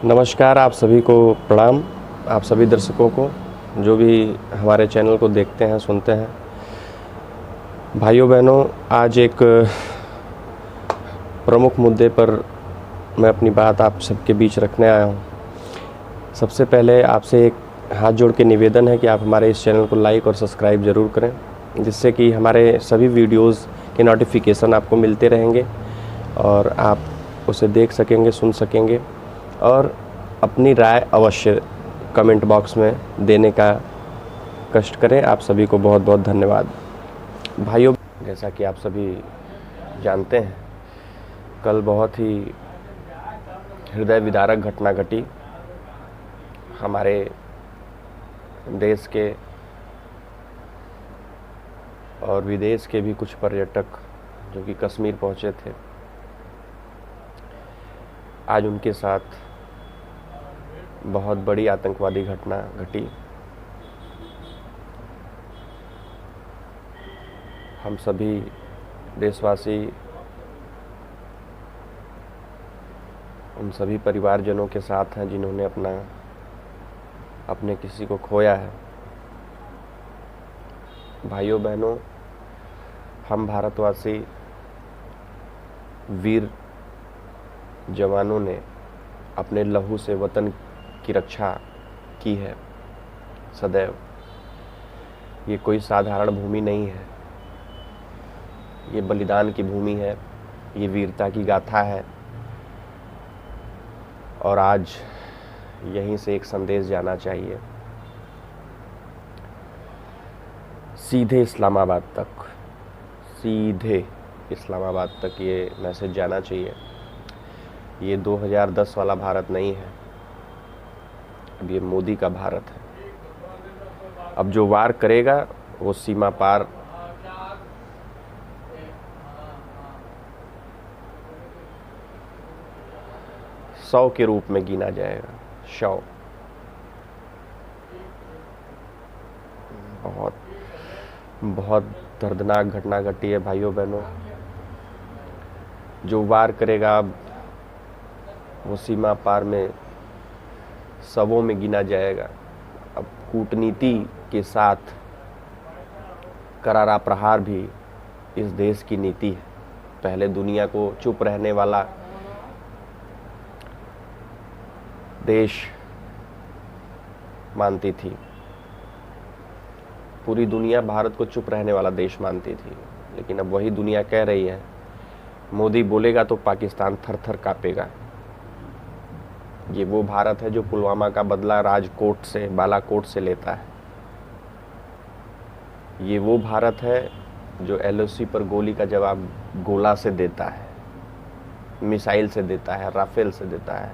नमस्कार, आप सभी को प्रणाम। आप सभी दर्शकों को जो भी हमारे चैनल को देखते हैं, सुनते हैं। भाइयों बहनों, आज एक प्रमुख मुद्दे पर मैं अपनी बात आप सबके बीच रखने आया हूँ। सबसे पहले आपसे एक हाथ जोड़ के निवेदन है कि आप हमारे इस चैनल को लाइक और सब्सक्राइब ज़रूर करें, जिससे कि हमारे सभी वीडियोज़ के नोटिफिकेशन आपको मिलते रहेंगे और आप उसे देख सकेंगे, सुन सकेंगे और अपनी राय अवश्य कमेंट बॉक्स में देने का कष्ट करें। आप सभी को बहुत बहुत धन्यवाद। भाइयों, जैसा कि आप सभी जानते हैं, कल बहुत ही हृदय विदारक घटना घटी। हमारे देश के और विदेश के भी कुछ पर्यटक जो कि कश्मीर पहुंचे थे, आज उनके साथ बहुत बड़ी आतंकवादी घटना घटी। हम सभी देशवासी उन सभी परिवारजनों के साथ हैं जिन्होंने अपने किसी को खोया है। भाइयों बहनों, हम भारतवासी वीर जवानों ने अपने लहू से वतन की रक्षा की है सदैव। ये कोई साधारण भूमि नहीं है, ये बलिदान की भूमि है, ये वीरता की गाथा है। और आज यहीं से एक संदेश जाना चाहिए सीधे इस्लामाबाद तक, सीधे इस्लामाबाद तक ये मैसेज जाना चाहिए। ये 2010 वाला भारत नहीं है, अब ये मोदी का भारत है। अब जो वार करेगा वो सीमा पार सौ के रूप में गिना जाएगा। 100 बहुत बहुत दर्दनाक घटना घटी है भाइयों बहनों। जो वार करेगा अब वो सीमा पार में सबों में गिना जाएगा। अब कूटनीति के साथ करारा प्रहार भी इस देश की नीति है। पहले दुनिया को चुप रहने वाला देश मानती थी, पूरी दुनिया भारत को चुप रहने वाला देश मानती थी, लेकिन अब वही दुनिया कह रही है मोदी बोलेगा तो पाकिस्तान थर थर कांपेगा। ये वो भारत है जो पुलवामा का बदला राजकोट से, बालाकोट से लेता है। ये वो भारत है जो LOC पर गोली का जवाब गोला से देता है, मिसाइल से देता है, राफेल से देता है।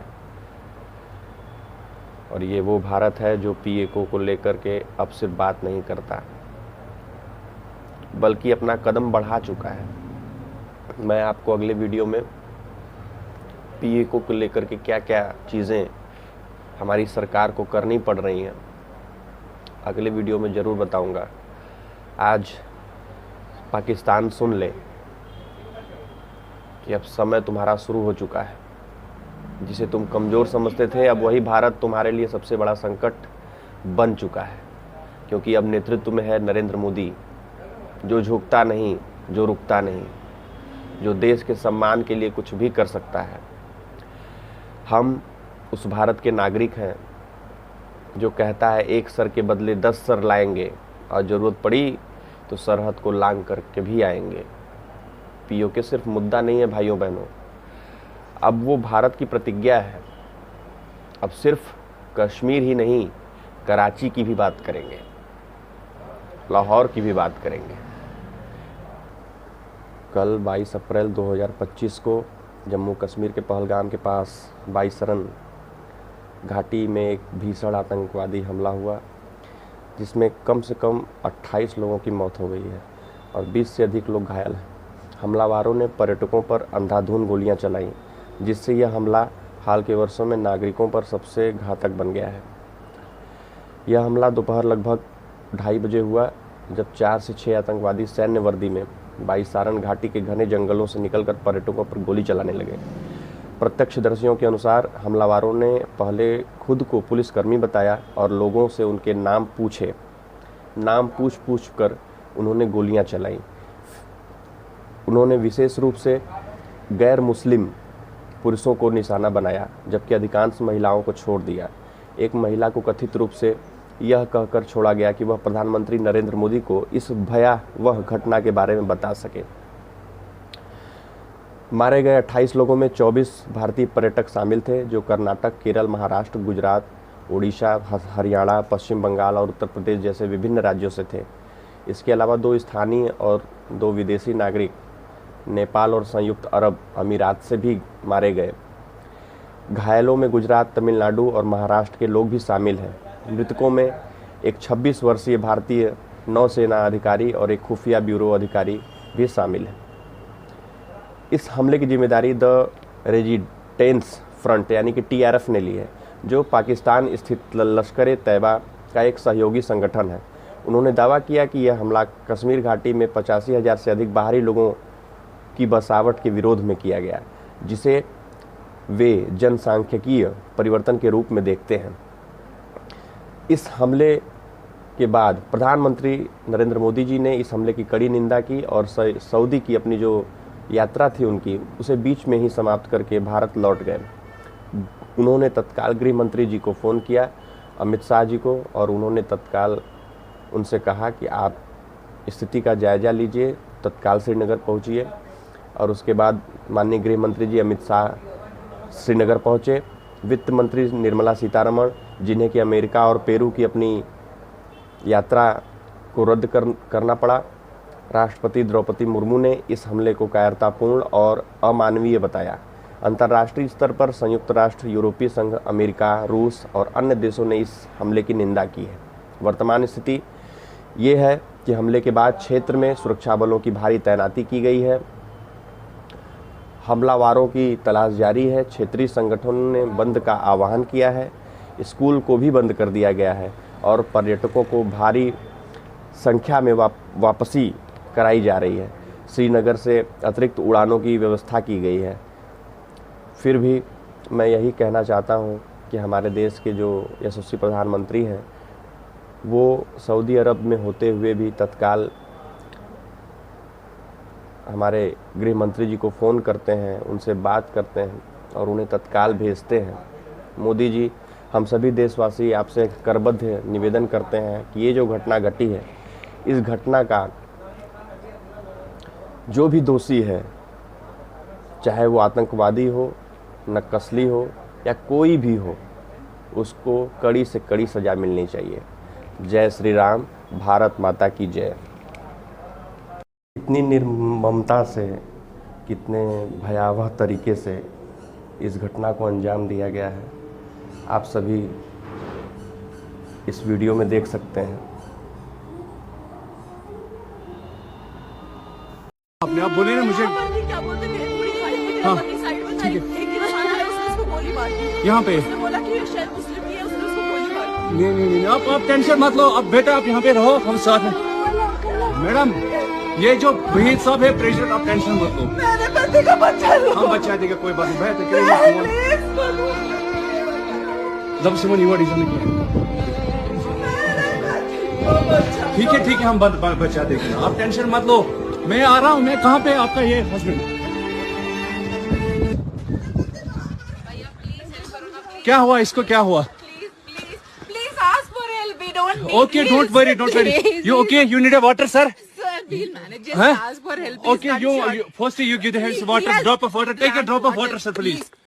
और ये वो भारत है जो PAK को लेकर के अब सिर्फ बात नहीं करता, बल्कि अपना कदम बढ़ा चुका है। मैं आपको अगले वीडियो में PAK को लेकर के क्या क्या चीज़ें हमारी सरकार को करनी पड़ रही हैं, अगले वीडियो में ज़रूर बताऊंगा। आज पाकिस्तान सुन ले कि अब समय तुम्हारा शुरू हो चुका है। जिसे तुम कमज़ोर समझते थे, अब वही भारत तुम्हारे लिए सबसे बड़ा संकट बन चुका है, क्योंकि अब नेतृत्व में है नरेंद्र मोदी, जो झुकता नहीं, जो रुकता नहीं, जो देश के सम्मान के लिए कुछ भी कर सकता है। हम उस भारत के नागरिक हैं जो कहता है एक सर के बदले 10 सर लाएंगे और ज़रूरत पड़ी तो सरहद को लांग करके भी आएंगे। POK सिर्फ मुद्दा नहीं है भाइयों बहनों, अब वो भारत की प्रतिज्ञा है। अब सिर्फ कश्मीर ही नहीं, कराची की भी बात करेंगे, लाहौर की भी बात करेंगे। कल 22 अप्रैल 2025 को जम्मू कश्मीर के पहलगाम के पास बाईसरन घाटी में एक भीषण आतंकवादी हमला हुआ, जिसमें कम से कम 28 लोगों की मौत हो गई है और 20 से अधिक लोग घायल हैं। हमलावरों ने पर्यटकों पर अंधाधुंध गोलियां चलाईं, जिससे यह हमला हाल के वर्षों में नागरिकों पर सबसे घातक बन गया है। यह हमला दोपहर लगभग 2:30 बजे हुआ, जब 4 से 6 आतंकवादी सैन्य वर्दी में बाईसारन घाटी के घने जंगलों से निकलकर पर्यटकों पर गोली चलाने लगे। प्रत्यक्षदर्शियों के अनुसार हमलावरों ने पहले खुद को पुलिसकर्मी बताया और लोगों से उनके नाम पूछे। नाम पूछ कर उन्होंने गोलियां चलाई। उन्होंने विशेष रूप से गैर मुस्लिम पुरुषों को निशाना बनाया, जबकि अधिकांश महिलाओं को छोड़ दिया। एक महिला को कथित रूप से यह कहकर छोड़ा गया कि वह प्रधानमंत्री नरेंद्र मोदी को इस भयावह घटना के बारे में बता सके। मारे गए 28 लोगों में 24 भारतीय पर्यटक शामिल थे, जो कर्नाटक, केरल, महाराष्ट्र, गुजरात, उड़ीसा, हरियाणा, पश्चिम बंगाल और उत्तर प्रदेश जैसे विभिन्न राज्यों से थे। इसके अलावा 2 स्थानीय और 2 विदेशी नागरिक नेपाल और संयुक्त अरब अमीरात से भी मारे गए। घायलों में गुजरात, तमिलनाडु और महाराष्ट्र के लोग भी शामिल हैं। मृतकों में एक 26 वर्षीय भारतीय नौसेना अधिकारी और एक खुफिया ब्यूरो अधिकारी भी शामिल है। इस हमले की जिम्मेदारी द रेजिस्टेंस फ्रंट यानी कि TRF ने ली है, जो पाकिस्तान स्थित लश्कर ए तैयबा का एक सहयोगी संगठन है। उन्होंने दावा किया कि यह हमला कश्मीर घाटी में 85,000 से अधिक बाहरी लोगों की बसावट के विरोध में किया गया, जिसे वे जनसांख्यिकीय परिवर्तन के रूप में देखते हैं। इस हमले के बाद प्रधानमंत्री नरेंद्र मोदी जी ने इस हमले की कड़ी निंदा की और सऊदी की अपनी जो यात्रा थी उनकी, उसे बीच में ही समाप्त करके भारत लौट गए। उन्होंने तत्काल गृह मंत्री जी को फ़ोन किया, अमित शाह जी को, और उन्होंने तत्काल उनसे कहा कि आप स्थिति का जायज़ा लीजिए, तत्काल श्रीनगर पहुंचिए। और उसके बाद माननीय गृह मंत्री जी अमित शाह श्रीनगर पहुंचे। वित्त मंत्री निर्मला सीतारमण, जिन्हें कि अमेरिका और पेरू की अपनी यात्रा को रद्द करना पड़ा, राष्ट्रपति द्रौपदी मुर्मू ने इस हमले को कायरतापूर्ण और अमानवीय बताया। अंतर्राष्ट्रीय स्तर पर संयुक्त राष्ट्र, यूरोपीय संघ, अमेरिका, रूस और अन्य देशों ने इस हमले की निंदा की है। वर्तमान स्थिति ये है कि हमले के बाद क्षेत्र में सुरक्षा बलों की भारी तैनाती की गई है। हमलावरों की तलाश जारी है। क्षेत्रीय संगठनों ने बंद का आह्वान किया है। स्कूल को भी बंद कर दिया गया है और पर्यटकों को भारी संख्या में वापसी कराई जा रही है। श्रीनगर से अतिरिक्त उड़ानों की व्यवस्था की गई है। फिर भी मैं यही कहना चाहता हूं कि हमारे देश के जो यशस्वी प्रधानमंत्री हैं, वो सऊदी अरब में होते हुए भी तत्काल हमारे गृह मंत्री जी को फ़ोन करते हैं, उनसे बात करते हैं और उन्हें तत्काल भेजते हैं। मोदी जी, हम सभी देशवासी आपसे करबद्ध निवेदन करते हैं कि ये जो घटना घटी है, इस घटना का जो भी दोषी है, चाहे वो आतंकवादी हो, नक्सली हो या कोई भी हो, उसको कड़ी से कड़ी सज़ा मिलनी चाहिए। जय श्री राम, भारत माता की जय। कितनी निर्ममता से, कितने भयावह तरीके से इस घटना को अंजाम दिया गया है, आप सभी इस वीडियो में देख सकते हैं। आपने आप बोले ना मुझे क्या बोलते थे, हाँ, ठीक है, एक इंसान है, उसने उसको गोली मार दी। यहाँ पे उसने बोला कि ये शायद मुस्लिम ही है, उसने उसको गोली मार दी। नहीं, आप टेंशन मत लो। अब बेटा आप यहाँ पे रहो, हम साथ हैं। मैडम, ये जो वहीद साहब है प्रेसिडेंट, आप टेंशन मत लो। मेरे बच्चे का बच्चा लो। हम बच्चा देगा, कोई बात नहीं। बैठ जब से वो निवाड़ी जाने ठीक है, हम बच्चा देंगे, आप टेंशन मत लो। मैं आ रहा हूँ। मैं कहाँ पे आपका ये हस्बैंड? क्या हुआ इसको, क्या हुआ? Please ask for help. We don't need. Okay, don't worry. You okay? You need a water, sir? Sir, we'll manage. Just Huh? ask for help. Okay, you first you give the hands water, drop of water. Take a drop of water, sir, please.